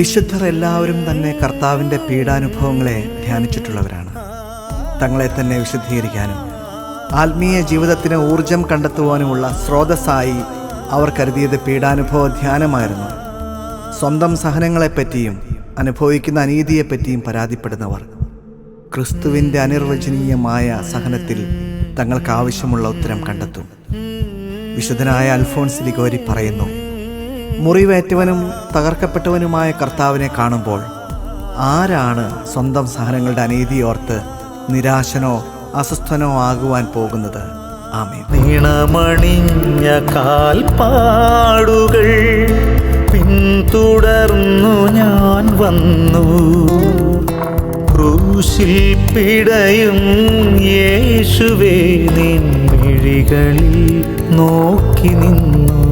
വിശുദ്ധർ എല്ലാവരും തന്നെ കർത്താവിൻ്റെ പീഡാനുഭവങ്ങളെ ധ്യാനിച്ചിട്ടുള്ളവരാണ്. തങ്ങളെ തന്നെ വിശുദ്ധീകരിക്കാനും ആത്മീയ ജീവിതത്തിന് ഊർജം കണ്ടെത്തുവാനുമുള്ള സ്രോതസ്സായി അവർ കരുതിയത് പീഡാനുഭവ ധ്യാനമായിരുന്നു. സ്വന്തം സഹനങ്ങളെപ്പറ്റിയും അനുഭവിക്കുന്ന അനീതിയെപ്പറ്റിയും പരാതിപ്പെടുന്നവർ ക്രിസ്തുവിൻ്റെ അനിർവചനീയമായ സഹനത്തിൽ തങ്ങൾക്ക് ആവശ്യമുള്ള ഉത്തരം കണ്ടെത്തും. വിശുദ്ധനായ അൽഫോൻസ് ലിഗോരി പറയുന്നു, മുറിവേറ്റവനും തകർക്കപ്പെട്ടവനുമായ കർത്താവിനെ കാണുമ്പോൾ ആരാണ് സ്വന്തം സഹനങ്ങളുടെ അനീതിയോർത്ത് നിരാശനോ അസ്വസ്ഥനോ ആകുവാൻ പോകുന്നത്? ആമേൻ. നിണമണിഞ്ഞ കാൽപ്പാടുകൾ പിന്തുടർന്നു ഞാൻ വന്നു, ക്രൂശിൽ പിടയും യേശുവേ നിൻ മിഴികളിൽ നോക്കി നിന്നു.